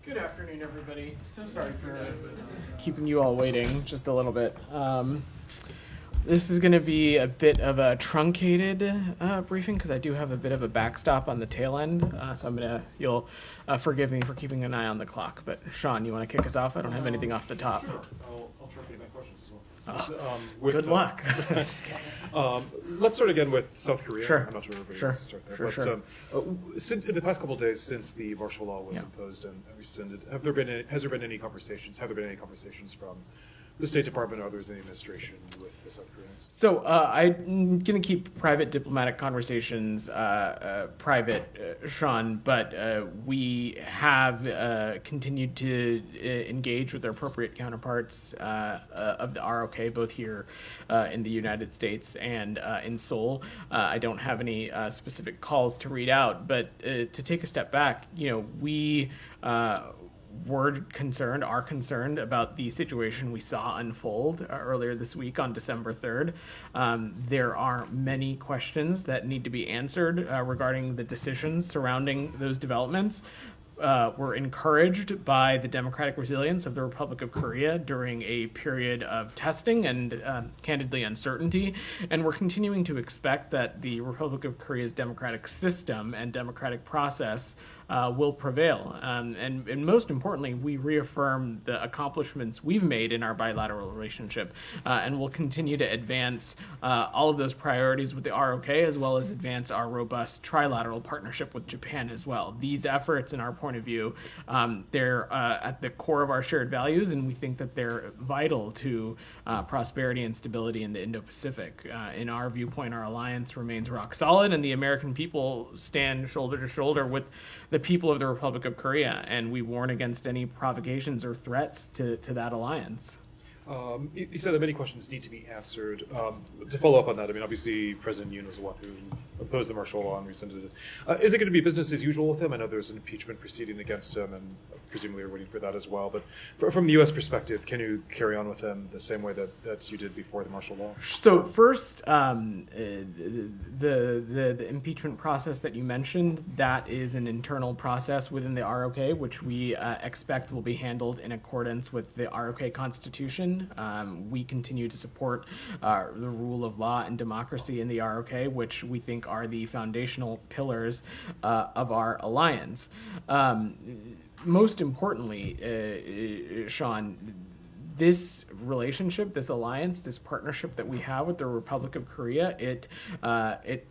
Good afternoon, everybody. So sorry for keeping you all waiting just a little bit. This is going to be a bit of a truncated briefing because I do have a bit of a backstop on the tail end. So you'll forgive me for keeping an eye on the clock. But Sean, you want to kick us off? I don't have anything off the top. Sure. I'll truncate my questions as well. Good luck. Just kidding. Let's start again with South Korea. Sure. I'm not sure everybody Sure. wants to start there. Sure. Since in the past couple of days since the martial law was imposed and rescinded, has there been any conversations from the State Department or others in the administration with the South Koreans? So I'm going to keep private diplomatic conversations private, Sean, but we have continued to engage with our appropriate counterparts of the ROK, both here in the United States and in Seoul. I don't have any specific calls to read out, but to take a step back, we are concerned about the situation we saw unfold earlier this week on December 3rd. There are many questions that need to be answered regarding the decisions surrounding those developments. We're encouraged by the democratic resilience of the Republic of Korea during a period of testing and candidly uncertainty. And we're continuing to expect that the Republic of Korea's democratic system and democratic process will prevail. And most importantly, we reaffirm the accomplishments we've made in our bilateral relationship. And we'll continue to advance all of those priorities with the ROK, as well as advance our robust trilateral partnership with Japan as well. These efforts, in our point of view, they're at the core of our shared values, and we think that they're vital to prosperity and stability in the Indo-Pacific. In our viewpoint, our alliance remains rock solid, and the American people stand shoulder to shoulder with the people of the Republic of Korea, and we warn against any provocations or threats to that alliance. You said that many questions need to be answered. To follow up on that, obviously President Yoon was the one who opposed the martial law and rescinded it. Is it going to be business as usual with him? I know there's an impeachment proceeding against him, and presumably we're waiting for that as well. But from the U.S. perspective, can you carry on with him the same way that you did before the martial law? So first, the impeachment process that you mentioned, that is an internal process within the ROK, which we expect will be handled in accordance with the ROK Constitution. We continue to support the rule of law and democracy in the ROK, which we think are the foundational pillars of our alliance. Most importantly, Sean, this relationship, this alliance, this partnership that we have with the Republic of Korea, it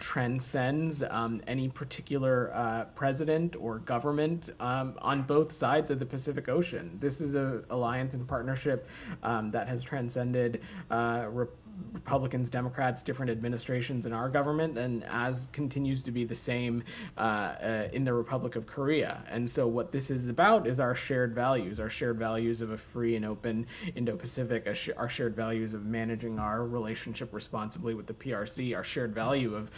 transcends any particular president or government on both sides of the Pacific Ocean. This is an alliance and partnership that has transcended Republicans, Democrats, different administrations in our government, and as continues to be the same in the Republic of Korea. And so what this is about is our shared values of a free and open Indo-Pacific, our shared values of managing our relationship responsibly with the PRC, our shared value of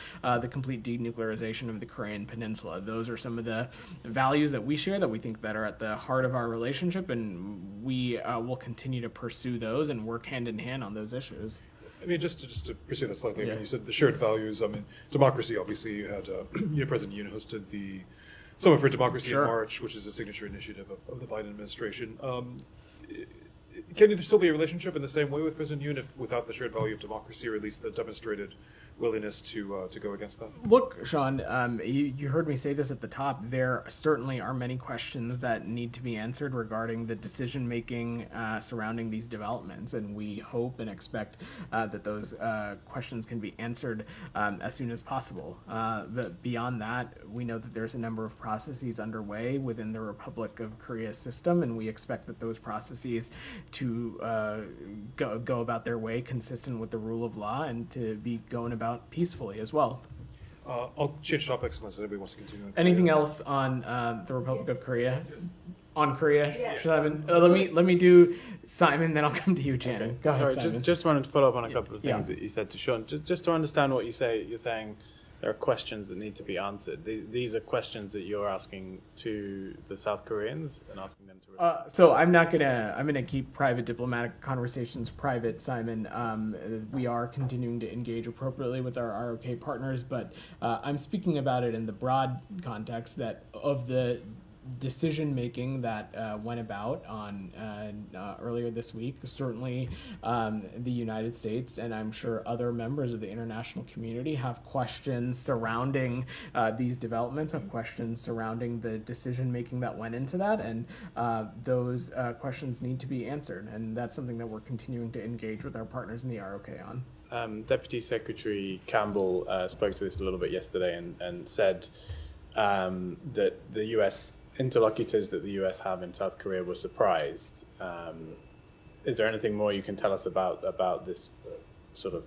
the complete denuclearization of the Korean Peninsula. Those are some of the values that we share that we think that are at the heart of our relationship, and we will continue to pursue those and work hand in hand on those issues. Just to pursue that slightly, Yeah. when you said the shared values, democracy, obviously you had President Yoon hosted the Summit for Democracy Sure. in March, which is a signature initiative of the Biden administration. Can there still be a relationship in the same way with President Yoon without the shared value of democracy, or at least the demonstrated willingness to go against that? Look, Sean, you heard me say this at the top. There certainly are many questions that need to be answered regarding the decision-making surrounding these developments, and we hope and expect that those questions can be answered as soon as possible. But beyond that, we know that there's a number of processes underway within the Republic of Korea system, and we expect that those processes to go about their way consistent with the rule of law and to be going about peacefully as well. I'll change topics unless anybody wants to continue. Anything else on the Republic of Korea? On Korea, Yeah. Simon? Let me do Simon, then I'll come to you, Channing. Go ahead, Sorry, Simon. just wanted to follow up on a couple of things Yeah. that you said to Sean. Just to understand what you say, you're saying there are questions that need to be answered. These are questions that you're asking to the South Koreans and asking them to respond. So I'm gonna keep private diplomatic conversations private, Simon. We are continuing to engage appropriately with our ROK partners, but I'm speaking about it in the broad context that of the decision making that went about on earlier this week. Certainly, the United States and I'm sure other members of the international community have questions surrounding these developments, have questions surrounding the decision making that went into that, and those questions need to be answered. And that's something that we're continuing to engage with our partners in the ROK on. Deputy Secretary Campbell spoke to this a little bit yesterday and said that the U.S. interlocutors that the U.S. have in South Korea were surprised. Is there anything more you can tell us about this sort of?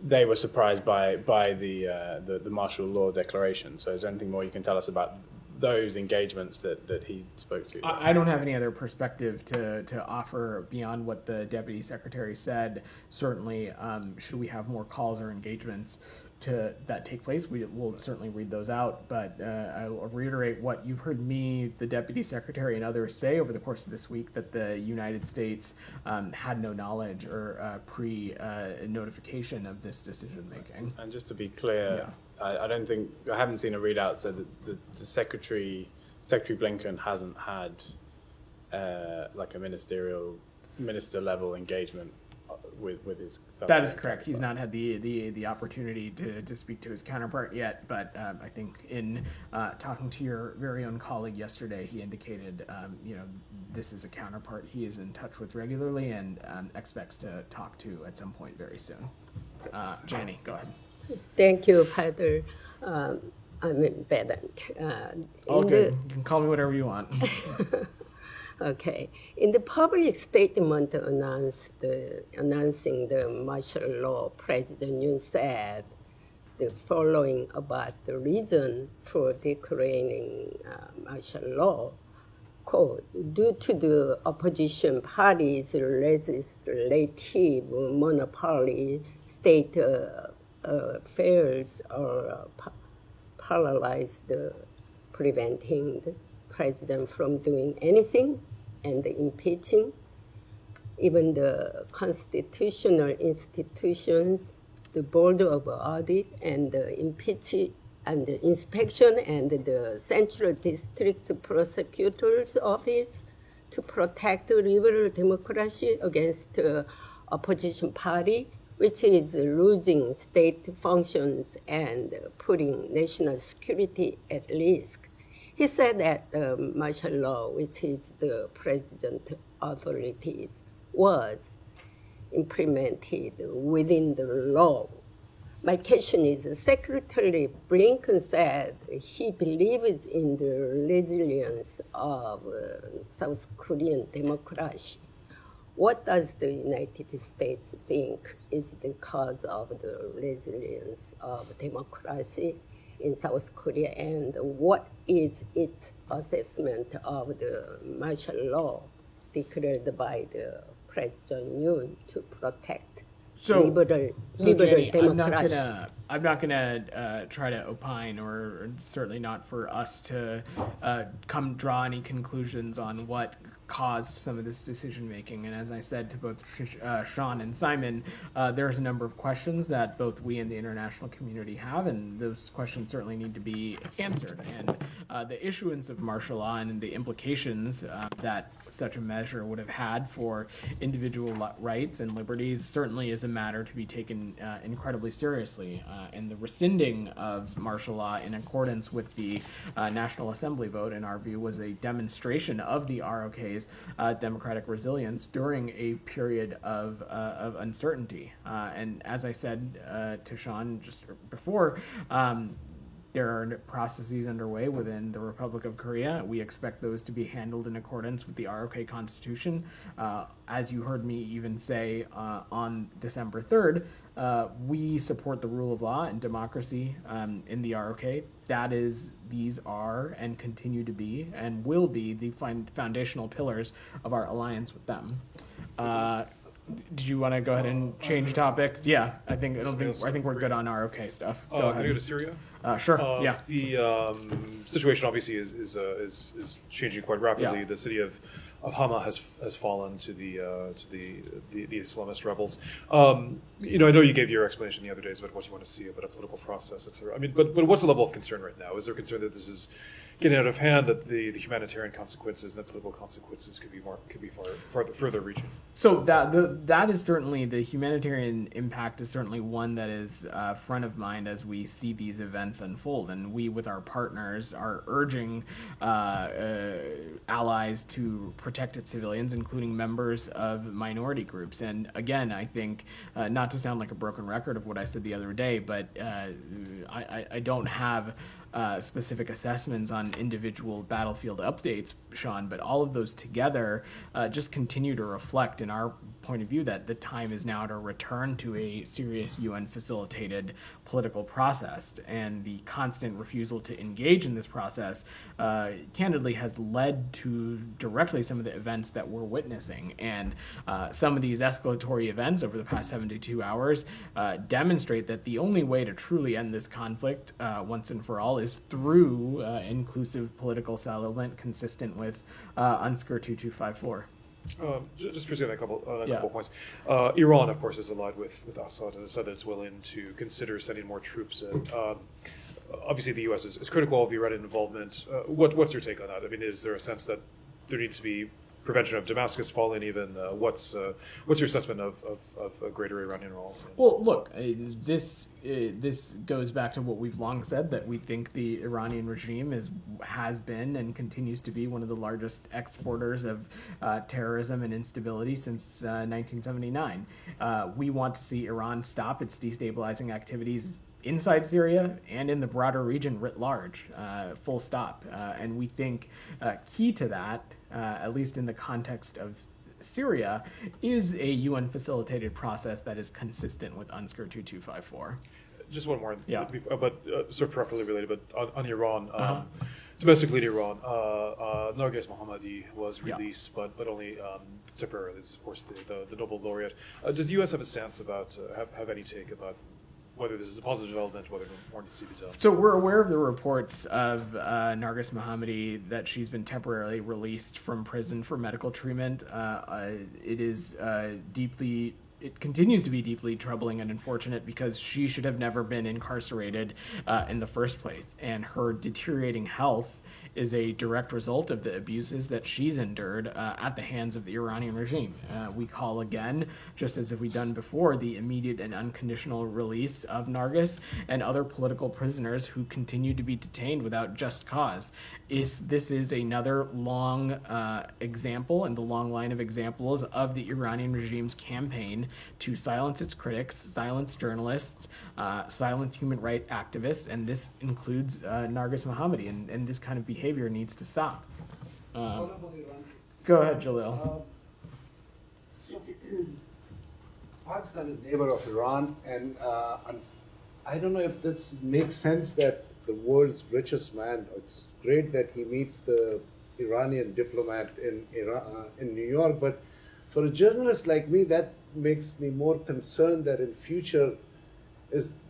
They were surprised by the martial law declaration. So is there anything more you can tell us about those engagements that he spoke to? I don't have any other perspective to offer beyond what the Deputy Secretary said. Certainly, should we have more calls or engagements that take place, we will certainly read those out. But I will reiterate what you've heard me, the Deputy Secretary, and others say over the course of this week, that the United States had no knowledge or pre-notification of this decision making. And just to be clear, I haven't seen a readout so that the Secretary Blinken hasn't had like a minister level engagement with his. That is correct. He's not had the opportunity to speak to his counterpart yet, but I think in talking to your very own colleague yesterday, he indicated this is a counterpart he is in touch with regularly and expects to talk to at some point very soon. Janie, go ahead. Thank you, Patel. I'm Vedant. All good. You can call me whatever you want. Okay. In the public statement announcing the martial law, President Yoon said the following about the reason for declaring martial law. Quote, due to the opposition party's legislative monopoly, state affairs are paralyzed, preventing the president from doing anything and impeaching. Even the constitutional institutions, the Board of Audit and the inspection and the Central District Prosecutor's Office to protect liberal democracy against the opposition party, which is losing state functions and putting national security at risk. He said that the martial law, which is the president authorities, was implemented within the law. My question is, Secretary Blinken said he believes in the resilience of South Korean democracy. What does the United States think is the cause of the resilience of democracy in South Korea, and what is its assessment of the martial law declared by the President Yoon to protect liberal Jenny, democracy? I'm not gonna try to opine, or certainly not for us to draw any conclusions on what caused some of this decision making. And as I said to both Sean and Simon, there's a number of questions that both we and the international community have, and those questions certainly need to be answered. And the issuance of martial law and the implications that such a measure would have had for individual rights and liberties certainly is a matter to be taken incredibly seriously. And the rescinding of martial law in accordance with the National Assembly vote, in our view, was a demonstration of the ROK's democratic resilience during a period of uncertainty. And as I said to Sean just before, there are processes underway within the Republic of Korea. We expect those to be handled in accordance with the ROK Constitution. As you heard me even say on December 3rd, we support the rule of law and democracy in the ROK. These are and continue to be and will be the foundational pillars of our alliance with them. Did you want to go ahead and change topics? Yeah, I think we're good on ROK stuff. Can you go to Syria? Sure. Yeah. The situation obviously is changing quite rapidly. Yeah. The city of Hama has fallen to the Islamist rebels. I know you gave your explanation the other days about what you want to see about a political process, etc. I mean, but what's the level of concern right now? Is there concern that this is getting out of hand, that the humanitarian consequences and the political consequences could be further reaching? So that is certainly, the humanitarian impact is certainly one that is front of mind as we see these events unfold, and we with our partners are urging allies to protect its civilians, including members of minority groups. And again, I think not to sound like a broken record of what I said the other day, but I don't have specific assessments on individual battlefield updates, Sean, but all of those together just continue to reflect, in our point of view, that the time is now to return to a serious UN-facilitated political process. And the constant refusal to engage in this process candidly has led to directly some of the events that we're witnessing. And some of these escalatory events over the past 72 hours demonstrate that the only way to truly end this conflict once and for all is through inclusive political settlement consistent with UNSCR 2254. Just pursuing a couple Yeah. points. Iran, of course, is allied with Assad and has said that it's willing to consider sending more troops in. Obviously, the U.S. is critical of Iranian involvement. What's your take on that? I mean, is there a sense that there needs to be prevention of Damascus falling? Even what's your assessment of a greater Iranian role? Well, look, this goes back to what we've long said, that we think the Iranian regime has been and continues to be one of the largest exporters of terrorism and instability since 1979. We want to see Iran stop its destabilizing activities inside Syria and in the broader region writ large, full stop. And we think key to that, at least in the context of Syria, is a UN-facilitated process that is consistent with UNSCR 2254. Just one more, Yeah. but sort of peripherally related, but on Iran, domestically in Iran, Narges Mohammadi was released, but only temporarily. This is, of course, the Nobel laureate. Does the U.S. have a stance about, have any take about whether this is a positive development, whether more needs to be done? So we're aware of the reports of Narges Mohammadi, that she's been temporarily released from prison for medical treatment. It continues to be deeply troubling and unfortunate, because she should have never been incarcerated in the first place. And her deteriorating health is a direct result of the abuses that she's endured at the hands of the Iranian regime. We call again, just as if we've done before, the immediate and unconditional release of Narges and other political prisoners who continue to be detained without just cause. This is another long example in the long line of examples of the Iranian regime's campaign to silence its critics, silence journalists, silence human rights activists, and this includes Narges Mohammadi, and this kind of behavior needs to stop. Go ahead, Jalil. Pakistan is neighbor of Iran, and I don't know if this makes sense that the world's richest man, it's great that he meets the Iranian diplomat in New York, but for a journalist like me, that makes me more concerned that in future,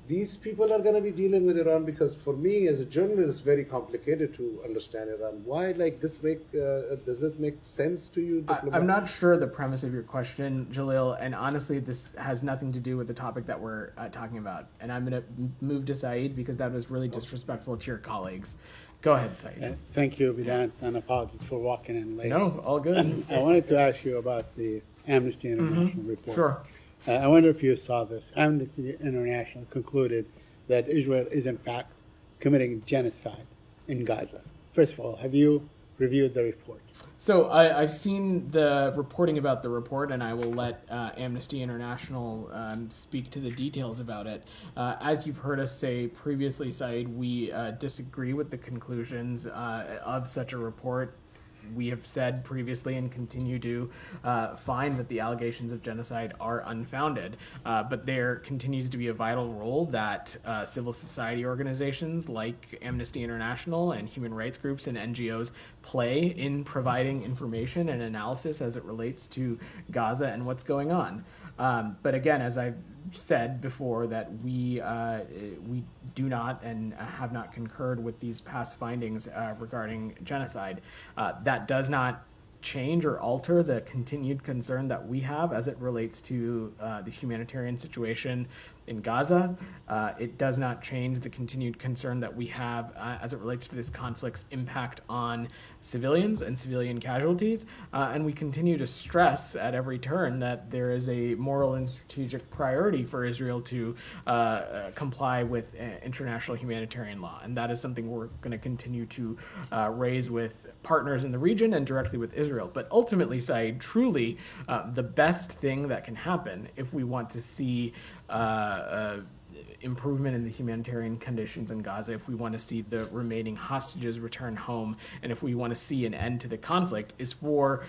these people are going to be dealing with Iran, because for me as a journalist, it's very complicated to understand Iran. Why does it make sense to you? I'm not sure the premise of your question, Jalil, and honestly, this has nothing to do with the topic that we're talking about. And I'm going to move to Saeed, because that was really disrespectful to your colleagues. Go ahead, Saeed. Thank you, Vedant, and apologies for walking in late. No, all good. I wanted to ask you about the Amnesty International report. Sure. I wonder if you saw this. Amnesty International concluded that Israel is in fact committing genocide in Gaza. First of all, have you reviewed the report? So I've seen the reporting about the report, and I will let Amnesty International speak to the details about it. As you've heard us say previously, Saeed, we disagree with the conclusions of such a report. We have said previously and continue to find that the allegations of genocide are unfounded, but there continues to be a vital role that civil society organizations like Amnesty International and human rights groups and NGOs play in providing information and analysis as it relates to Gaza and what's going on. But again, as I've said before, that we do not and have not concurred with these past findings regarding genocide. That does not change or alter the continued concern that we have as it relates to the humanitarian situation in Gaza. It does not change the continued concern that we have as it relates to this conflict's impact on civilians and civilian casualties. And we continue to stress at every turn that there is a moral and strategic priority for Israel to comply with international humanitarian law. And that is something we're going to continue to raise with partners in the region and directly with Israel. But ultimately, Saeed, truly the best thing that can happen if we want to see improvement in the humanitarian conditions in Gaza, if we want to see the remaining hostages return home, and if we want to see an end to the conflict, is for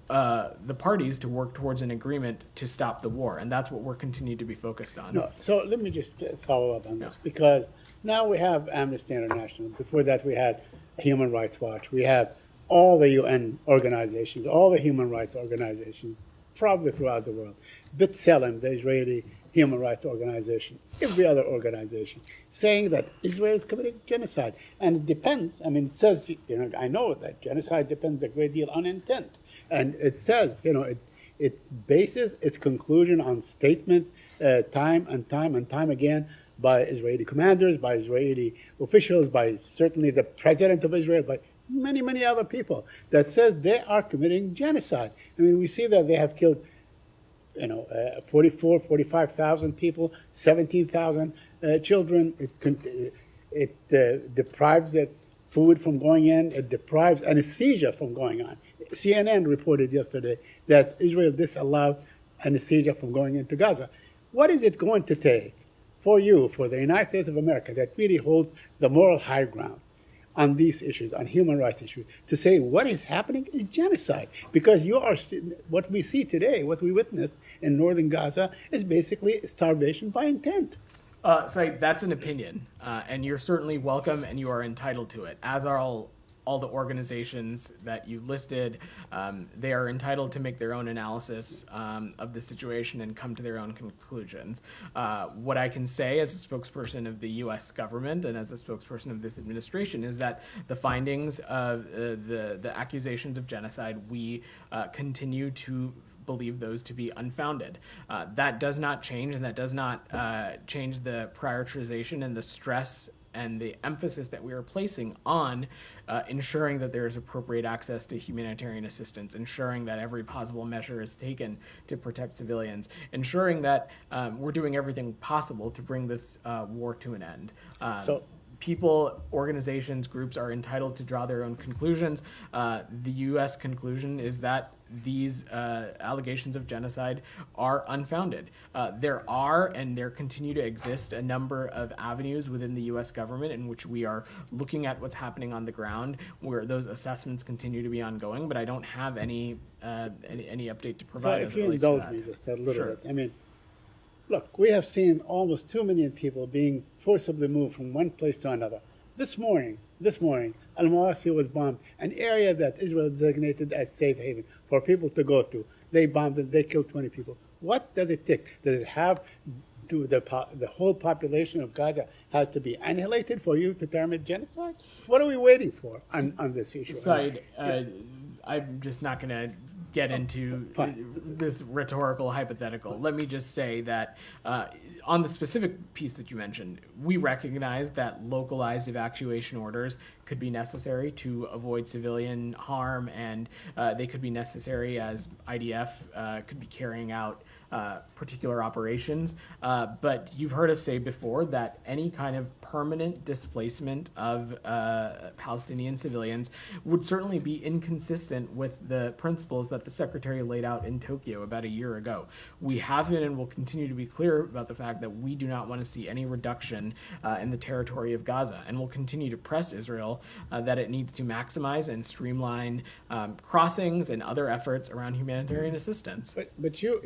the parties to work towards an agreement to stop the war. And that's what we're continuing to be focused on. No, so let me just follow up on this, because now we have Amnesty International. Before that, we had Human Rights Watch. We have all the UN organizations, all the human rights organizations, probably throughout the world. B'Tselem, the Israeli human rights organization, every other organization, saying that Israel is committing genocide. And it depends. I mean, it says, I know that genocide depends a great deal on intent. And it says, it bases its conclusion on statement time and time again by Israeli commanders, by Israeli officials, by certainly the president of Israel, by many, many other people, that says they are committing genocide. I mean, we see that they have killed 45,000 people, 17,000 children. It deprives it food from going in. It deprives anesthesia from going on. CNN reported yesterday that Israel disallowed anesthesia from going into Gaza. What is it going to take for you, for the United States of America, that really holds the moral high ground on these issues, on human rights issues, to say what is happening is genocide? Because what we see today, what we witness in northern Gaza, is basically starvation by intent. So that's an opinion, and you're certainly welcome, and you are entitled to it, as are all the organizations that you listed. They are entitled to make their own analysis of the situation and come to their own conclusions. What I can say as a spokesperson of the U.S. government and as a spokesperson of this administration is that the findings of the accusations of genocide, we continue to believe those to be unfounded. That does not change, and that does not change the prioritization and the stress and the emphasis that we are placing on ensuring that there is appropriate access to humanitarian assistance, ensuring that every possible measure is taken to protect civilians, ensuring that we're doing everything possible to bring this war to an end. People, organizations, groups are entitled to draw their own conclusions. The U.S. conclusion is that these allegations of genocide are unfounded. There are, and there continue to exist, a number of avenues within the U.S. government in which we are looking at what's happening on the ground, where those assessments continue to be ongoing, but I don't have any update to provide. So if you indulge me just a little bit, I mean, look, we have seen almost 2 million people being forcibly moved from one place to another. This morning, Al-Mawasi was bombed, an area that Israel designated as safe haven for people to go to. They bombed it, they killed 20 people. What does it take? Does it have to the whole population of Gaza has to be annihilated for you to term it genocide? What are we waiting for on this issue? Said, I'm just not going to get into this rhetorical hypothetical. Let me just say that on the specific piece that you mentioned, we recognize that localized evacuation orders could be necessary to avoid civilian harm, and they could be necessary as IDF could be carrying out particular operations. But you've heard us say before that any kind of permanent displacement of Palestinian civilians would certainly be inconsistent with the principles that the Secretary laid out in Tokyo about a year ago. We have been and will continue to be clear about the fact that we do not want to see any reduction in the territory of Gaza, and we'll continue to press Israel that it needs to maximize and streamline crossings and other efforts around humanitarian assistance. But you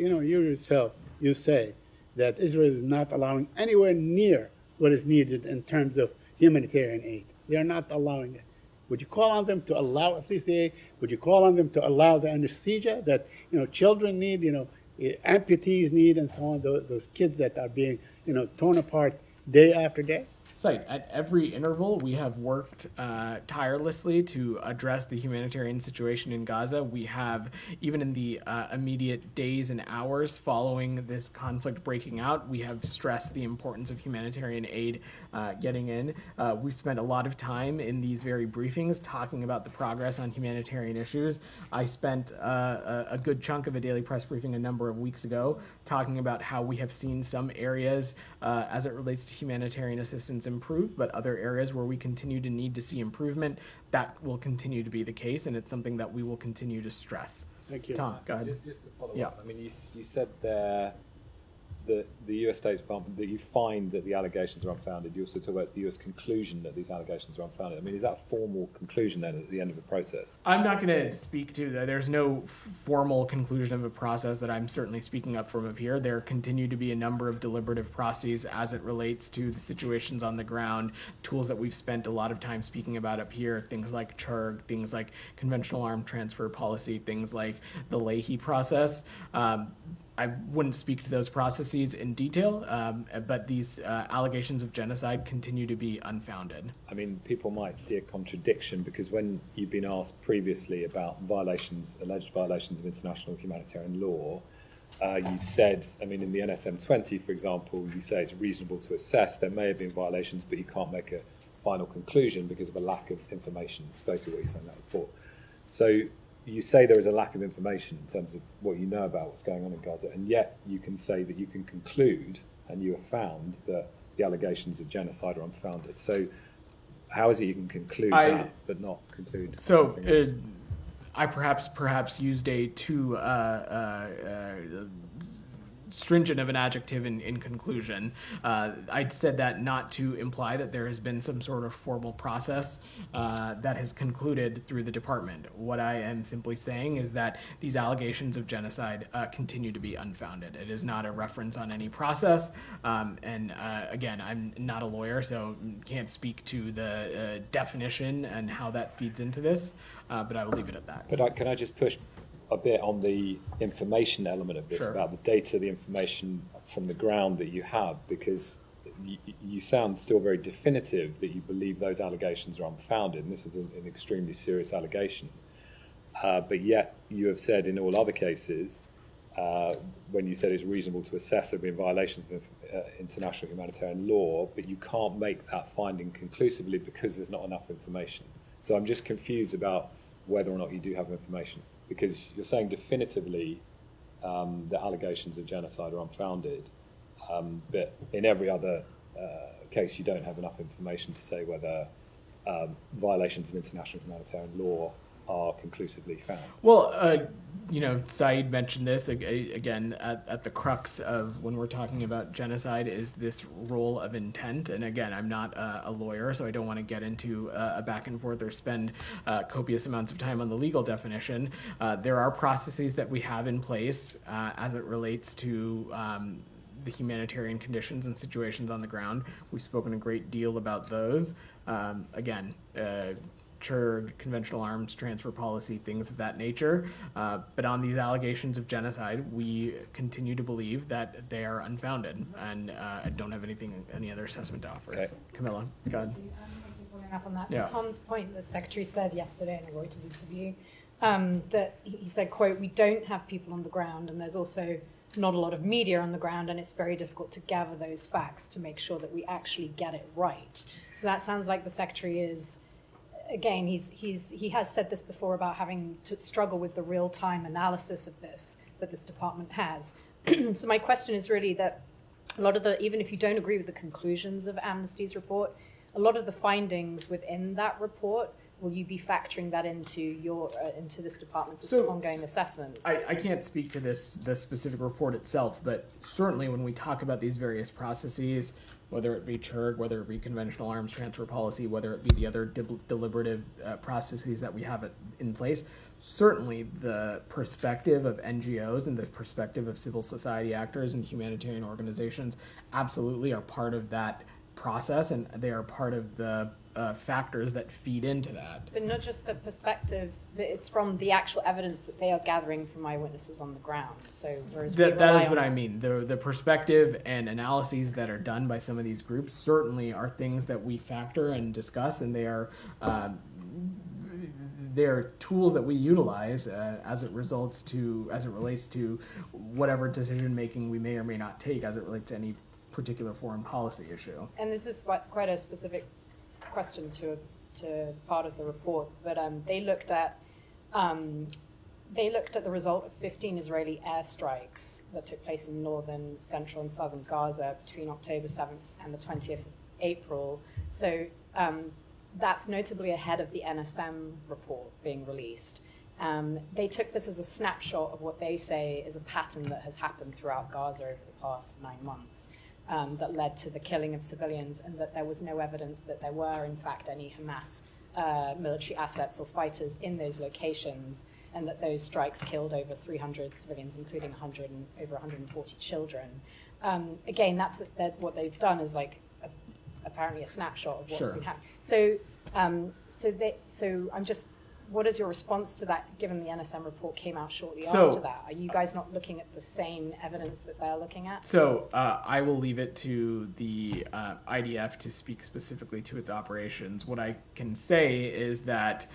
yourself, you say that Israel is not allowing anywhere near what is needed in terms of humanitarian aid. They are not allowing it. Would you call on them to allow at least the aid? Would you call on them to allow the anesthesia that children need? amputees need and so on, those kids that are being, torn apart day after day? Site. At every interval, we have worked tirelessly to address the humanitarian situation in Gaza. We have, even in the immediate days and hours following this conflict breaking out, we have stressed the importance of humanitarian aid getting in. We've spent a lot of time in these very briefings talking about the progress on humanitarian issues. I spent a good chunk of a daily press briefing a number of weeks ago talking about how we have seen some areas as it relates to humanitarian assistance improve, but other areas where we continue to need to see improvement, that will continue to be the case, and it's something that we will continue to stress. Thank you. Tom, go ahead. Just to follow Yeah. up, I mean, you said there that the US State Department, that you find that the allegations are unfounded. You also talk about the US conclusion that these allegations are unfounded. I mean, is that a formal conclusion then at the end of the process? I'm not going to speak to that. There's no formal conclusion of a process that I'm certainly speaking up from up here. There continue to be a number of deliberative processes as it relates to the situations on the ground, tools that we've spent a lot of time speaking about up here, things like CHURG, things like conventional arm transfer policy, things like the Leahy process. I wouldn't speak to those processes in detail, but these allegations of genocide continue to be unfounded. I mean, people might see a contradiction because when you've been asked previously about alleged violations of international humanitarian law, you've said, I mean, in the NSM 20, for example, you say it's reasonable to assess there may have been violations, but you can't make a final conclusion because of a lack of information. It's basically what you say in that report. So you say there is a lack of information in terms of what you know about what's going on in Gaza, and yet you can say that you can conclude, and you have found, that the allegations of genocide are unfounded. So how is it you can conclude that, but not conclude something else? I perhaps used a too stringent of an adjective in conclusion. I said that not to imply that there has been some sort of formal process that has concluded through the department. What I am simply saying is that these allegations of genocide continue to be unfounded. It is not a reference on any process. Again, I'm not a lawyer, so can't speak to the definition and how that feeds into this, but I will leave it at that. But can I just push a bit on the information element of this, Sure. about the data, the information from the ground that you have, because you sound still very definitive that you believe those allegations are unfounded, and this is an extremely serious allegation. But yet you have said in all other cases, when you said it's reasonable to assess there have been violations of international humanitarian law, but you can't make that finding conclusively because there's not enough information. So I'm just confused about whether or not you do have information, because you're saying definitively that allegations of genocide are unfounded, but in every other case you don't have enough information to say whether violations of international humanitarian law are conclusively found. Well, Saeed mentioned this again at the crux of when we're talking about genocide is this role of intent. And again, I'm not a lawyer, so I don't want to get into a back and forth or spend copious amounts of time on the legal definition. There are processes that we have in place as it relates to the humanitarian conditions and situations on the ground. We've spoken a great deal about those. CHURG, conventional arms transfer policy, things of that nature. But on these allegations of genocide, we continue to believe that they are unfounded, and I don't have any other assessment to offer. Okay. Camilla, go ahead. Also following up on that, Yeah. to Tom's point, the Secretary said yesterday in a Reuters interview that he said, quote, "We don't have people on the ground, and there's also not a lot of media on the ground, and it's very difficult to gather those facts to make sure that we actually get it right." So that sounds like the Secretary is, again, he has said this before about having to struggle with the real-time analysis of this that this department has. So my question is really that a lot of even if you don't agree with the conclusions of Amnesty's report, a lot of the findings within that report, will you be factoring that into this department's ongoing assessments? I can't speak to the specific report itself, but certainly when we talk about these various processes, whether it be CHURG, whether it be conventional arms transfer policy, whether it be the other deliberative processes that we have in place, certainly the perspective of NGOs and the perspective of civil society actors and humanitarian organizations absolutely are part of that process, and they are part of the factors that feed into that. But not just the perspective, but it's from the actual evidence that they are gathering from eyewitnesses on the ground. So whereas That is what I mean. The perspective and analyses that are done by some of these groups certainly are things that we factor and discuss, and they're tools that we utilize as it relates to whatever decision making we may or may not take as it relates to any particular foreign policy issue. And this is quite a specific question to part of the report, but they looked at the result of 15 Israeli airstrikes that took place in northern, central, and southern Gaza between October 7th and the 20th of April. So that's notably ahead of the NSM report being released. They took this as a snapshot of what they say is a pattern that has happened throughout Gaza over the past 9 months. That led to the killing of civilians, and that there was no evidence that there were, in fact, any Hamas military assets or fighters in those locations, and that those strikes killed over 300 civilians, including over 140 children. Again, that's what they've done is apparently a snapshot of what's been happening. So I'm just. What is your response to that, given the NSM report came out shortly after that? Are you guys not looking at the same evidence that they're looking at? So I will leave it to the IDF to speak specifically to its operations. What I can say is that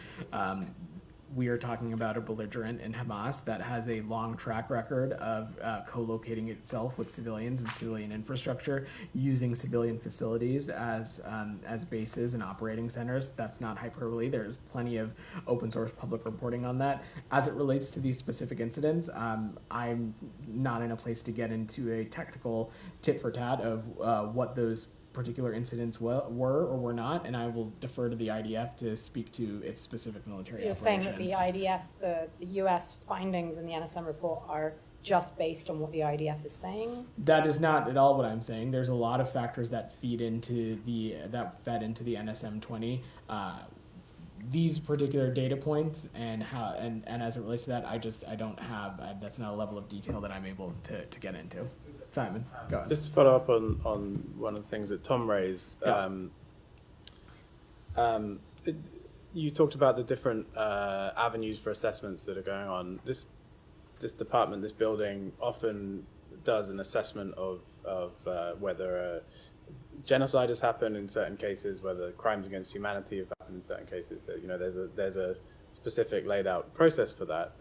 we are talking about a belligerent in Hamas that has a long track record of co-locating itself with civilians and civilian infrastructure, using civilian facilities as bases and operating centers. That's not hyperbole. There's plenty of open source public reporting on that. As it relates to these specific incidents, I'm not in a place to get into a technical tit for tat of what those particular incidents were or were not, and I will defer to the IDF to speak to its specific military You're operations. saying that the IDF, the US findings in the NSM report are just based on what the IDF is saying? That is not at all what I'm saying. There's a lot of factors that fed into the NSM 20. These particular data points and how and as it relates to that, I don't have that's not a level of detail that I'm able to get into. Simon, go ahead. Just to follow up on one of the things that Tom raised, you talked about the different avenues for assessments that are going on. This department, this building, often does an assessment of whether genocide has happened in certain cases, whether crimes against humanity have happened in certain cases. That there's a specific laid out process for that.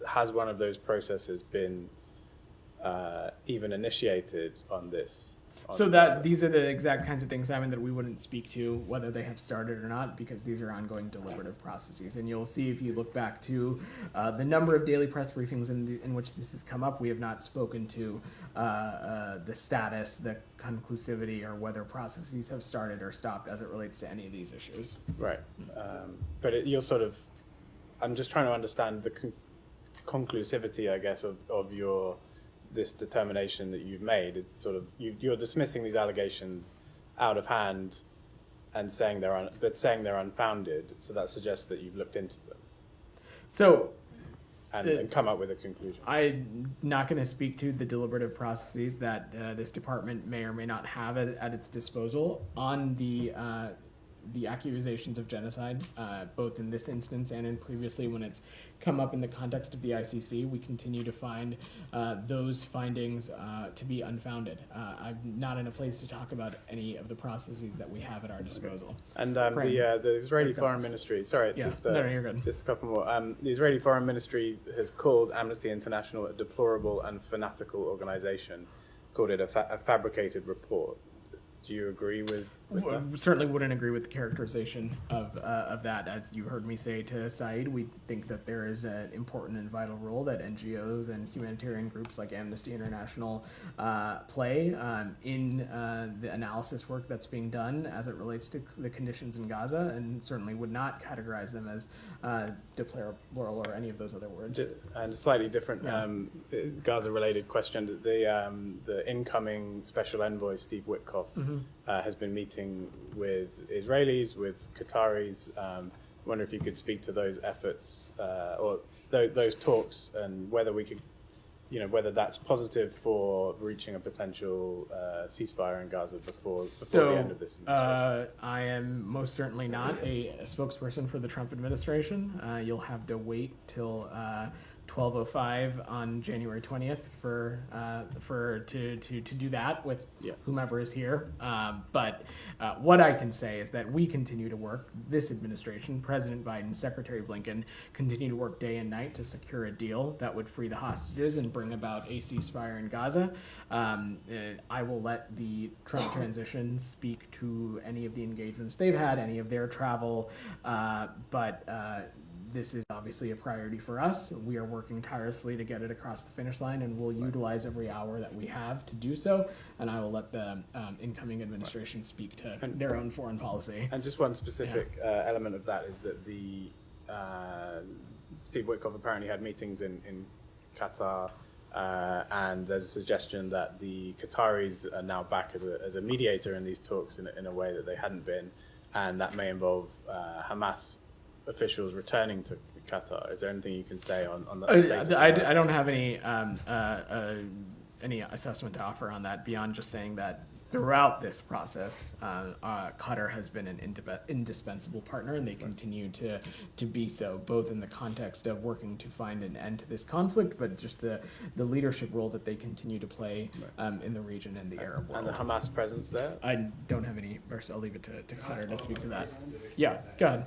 Has one of those processes been even initiated on this? These are the exact kinds of things, Simon, that we wouldn't speak to whether they have started or not, because these are ongoing deliberative processes. And you'll see if you look back to the number of daily press briefings in which this has come up, we have not spoken to the status, the conclusivity, or whether processes have started or stopped as it relates to any of these issues. Right. But I'm just trying to understand the conclusivity, I guess, of this determination that you've made. It's sort of you're dismissing these allegations out of hand and saying they're unfounded. So that suggests that you've looked into them. So. And come up with a conclusion. I'm not going to speak to the deliberative processes that this department may or may not have at its disposal on the accusations of genocide, both in this instance and in previously when it's come up in the context of the ICC. We continue to find those findings to be unfounded. I'm not in a place to talk about any of the processes that we have at our disposal. And the Israeli Foreign Ministry, just a couple more. The Israeli Foreign Ministry has called Amnesty International a deplorable and fanatical organization, called it a fabricated report. Do you agree with that? Certainly wouldn't agree with the characterization of that. As you heard me say to Saeed, we think that there is an important and vital role that NGOs and humanitarian groups like Amnesty International play in the analysis work that's being done as it relates to the conditions in Gaza, and certainly would not categorize them as deplorable or any of those other words. And a slightly different Gaza-related question. The incoming Special Envoy, Steve Witkoff, has been meeting with Israelis, with Qataris. I wonder if you could speak to those efforts or those talks, and whether we could whether that's positive for reaching a potential ceasefire in Gaza before So, the end of this administration. I am most certainly not a spokesperson for the Trump administration. You'll have to wait till 12:05 on January 20th to do that with whomever is here. But what I can say is that we continue to work. This administration, President Biden, Secretary Blinken, continue to work day and night to secure a deal that would free the hostages and bring about a ceasefire in Gaza. I will let the Trump transition speak to any of the engagements they've had, any of their travel, but this is obviously a priority for us. We are working tirelessly to get it across the finish line, and we'll utilize every hour that we have to do so. And I will let the incoming administration speak to their own foreign policy. And just one specific element of that is that the Steve Witkoff apparently had meetings in Qatar, and there's a suggestion that the Qataris are now back as a mediator in these talks in a way that they hadn't been, and that may involve Hamas officials returning to Qatar. Is there anything you can say on that status? I don't have any assessment to offer on that beyond just saying that throughout this process, Qatar has been an indispensable partner, and they continue to be so, both in the context of working to find an end to this conflict, but just the leadership role that they continue to play in the region and the Arab world. And the Hamas presence there? I don't have any, I'll leave it to Qatar to speak to that. Yeah, go ahead.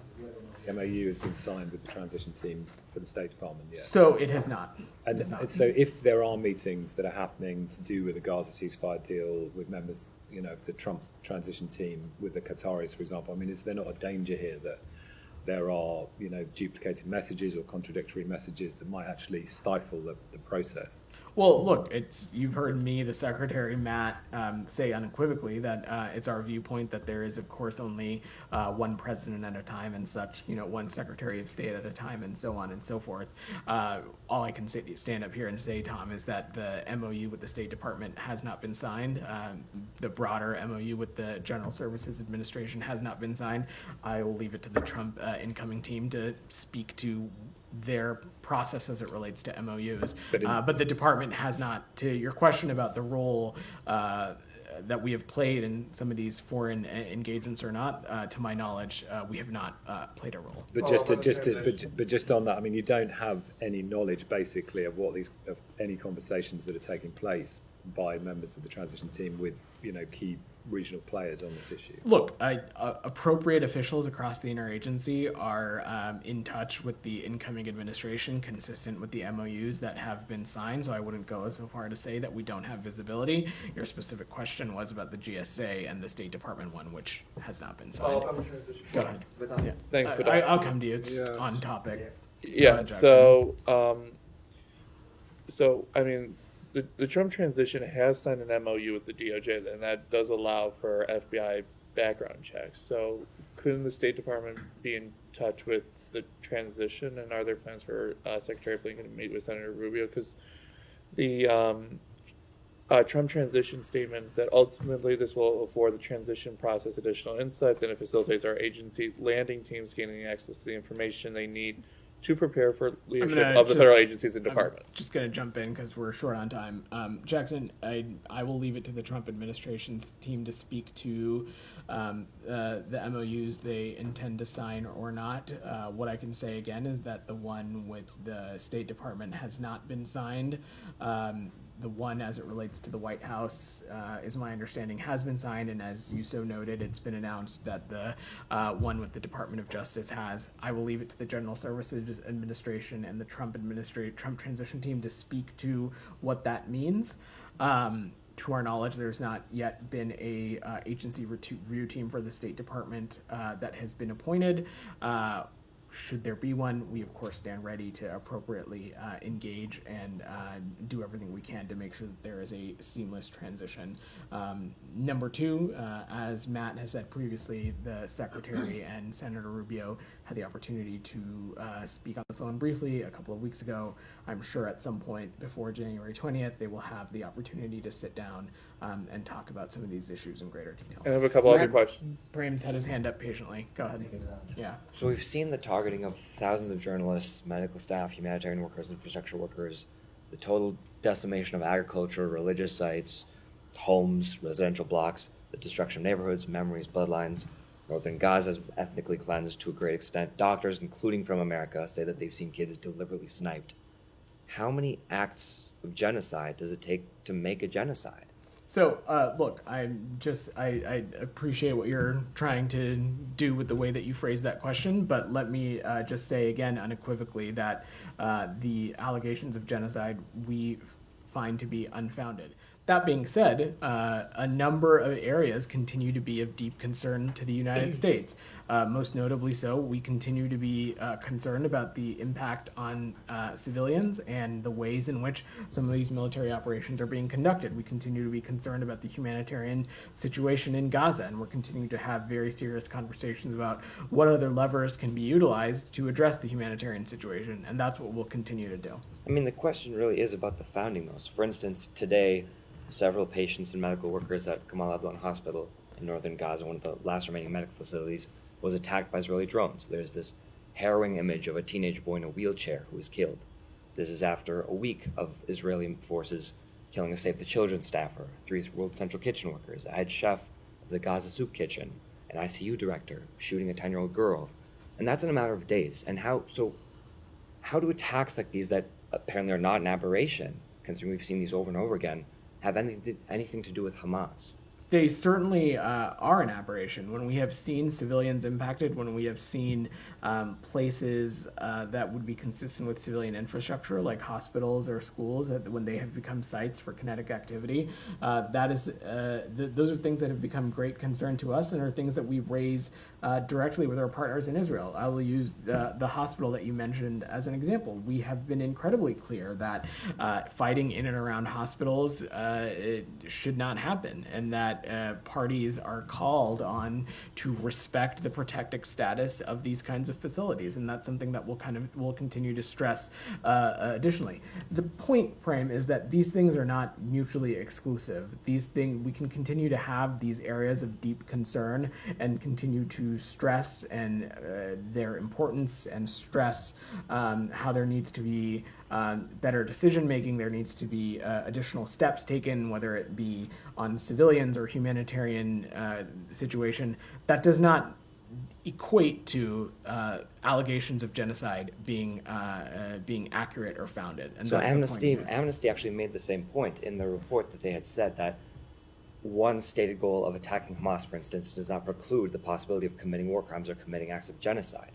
The MOU has been signed with the transition team for the State Department yet? So it has not. And so if there are meetings that are happening to do with the Gaza ceasefire deal with members, of the Trump transition team with the Qataris, for example, I mean, is there not a danger here that there are, duplicated messages or contradictory messages that might actually stifle the process? Well, look, you've heard me, the Secretary, Matt, say unequivocally that it's our viewpoint that there is, of course, only one president at a time and such, one Secretary of State at a time and so on and so forth. All I can stand up here and say, Tom, is that the MOU with the State Department has not been signed. The broader MOU with the General Services Administration has not been signed. I will leave it to the Trump incoming team to speak to their process as it relates to MOUs. But the department has not, to your question about the role that we have played in some of these foreign engagements or not, to my knowledge, we have not played a role. But just on that, I mean, you don't have any knowledge basically of any conversations that are taking place by members of the transition team with key regional players on this issue. Look, appropriate officials across the interagency are in touch with the incoming administration, consistent with the MOUs that have been signed. So I wouldn't go so far to say that we don't have visibility. Your specific question was about the GSA and the State Department one, which has not been signed. Go ahead. Yeah. Thanks, Vedant. I'll come to you. It's on topic. Yeah. So I mean, the Trump transition has signed an MOU with the DOJ, and that does allow for FBI background checks. So couldn't the State Department be in touch with the transition, and are there plans for Secretary Blinken to meet with Senator Rubio? Because the Trump transition statement said ultimately this will afford the transition process additional insights, and it facilitates our agency landing teams gaining access to the information they need to prepare for leadership of the federal agencies and departments. I'm just going to jump in because we're short on time. Jackson, I will leave it to the Trump administration's team to speak to the MOUs they intend to sign or not. What I can say again is that the one with the State Department has not been signed. The one as it relates to the White House, is my understanding, has been signed, and as you so noted, it's been announced that the one with the Department of Justice has. I will leave it to the General Services Administration and the Trump transition team to speak to what that means. To our knowledge, there's not yet been a agency review team for the State Department that has been appointed. Should there be one, we of course stand ready to appropriately engage and do everything we can to make sure that there is a seamless transition. Number two, as Matt has said previously, the Secretary and Senator Rubio had the opportunity to speak on the phone briefly a couple of weeks ago. I'm sure at some point before January 20th, they will have the opportunity to sit down and talk about some of these issues in greater detail. I have a couple other questions. Brahms had his hand up patiently. Go ahead. Yeah. So we've seen the targeting of thousands of journalists, medical staff, humanitarian workers, infrastructure workers the total decimation of agriculture, religious sites, homes, residential blocks, the destruction of neighborhoods, memories, bloodlines. Northern Gaza is ethnically cleansed to a great extent. Doctors, including from America, say that they've seen kids deliberately sniped. How many acts of genocide does it take to make a genocide? So, look, I appreciate what you're trying to do with the way that you phrase that question, but let me just say again unequivocally that the allegations of genocide we find to be unfounded. That being said, a number of areas continue to be of deep concern to the United States. Most notably so, we continue to be concerned about the impact on civilians and the ways in which some of these military operations are being conducted. We continue to be concerned about the humanitarian situation in Gaza, and we're continuing to have very serious conversations about what other levers can be utilized to address the humanitarian situation, and that's what we'll continue to do. I mean, the question really is about the founding those. For instance, today, several patients and medical workers at Gamal Abdel Hospital in northern Gaza, one of the last remaining medical facilities, was attacked by Israeli drones. There's this harrowing image of a teenage boy in a wheelchair who was killed. This is after a week of Israeli forces killing a Save the Children staffer, 3 World Central Kitchen workers, a head chef of the Gaza Soup Kitchen, an ICU director shooting a 10-year-old girl. And that's in a matter of days. And how do attacks like these that apparently are not an aberration, considering we've seen these over and over again, have anything to do with Hamas? They certainly are an aberration. When we have seen civilians impacted, when we have seen places that would be consistent with civilian infrastructure, like hospitals or schools, when they have become sites for kinetic activity, those are things that have become great concern to us and are things that we raise directly with our partners in Israel. I will use the hospital that you mentioned as an example. We have been incredibly clear that fighting in and around hospitals it should not happen, and that parties are called on to respect the protected status of these kinds of facilities, and that's something that we'll continue to stress additionally. The point, Prem, is that these things are not mutually exclusive. We can continue to have these areas of deep concern and continue to stress and their importance and stress how there needs to be better decision making. There needs to be additional steps taken, whether it be on civilians or humanitarian situation. That does not equate to allegations of genocide being accurate or founded. And so that's Amnesty actually made the same point in the report, that they had said that one stated goal of attacking Hamas, for instance, does not preclude the possibility of committing war crimes or committing acts of genocide.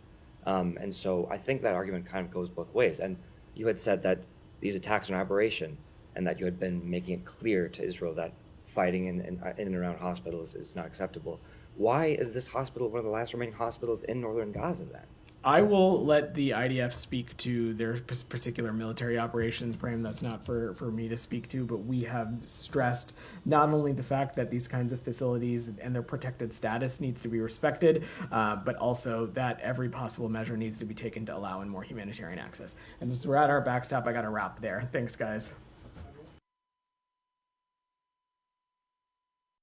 And so I think that argument kind of goes both ways. And you had said that these attacks are an aberration, and that you had been making it clear to Israel that fighting in and around hospitals is not acceptable. Why is this hospital one of the last remaining hospitals in northern Gaza then? I will let the IDF speak to their particular military operations, Prem. That's not for me to speak to, but we have stressed not only the fact that these kinds of facilities and their protected status needs to be respected, but also that every possible measure needs to be taken to allow in more humanitarian access. And since we're at our backstop, I got to wrap there. Thanks, guys.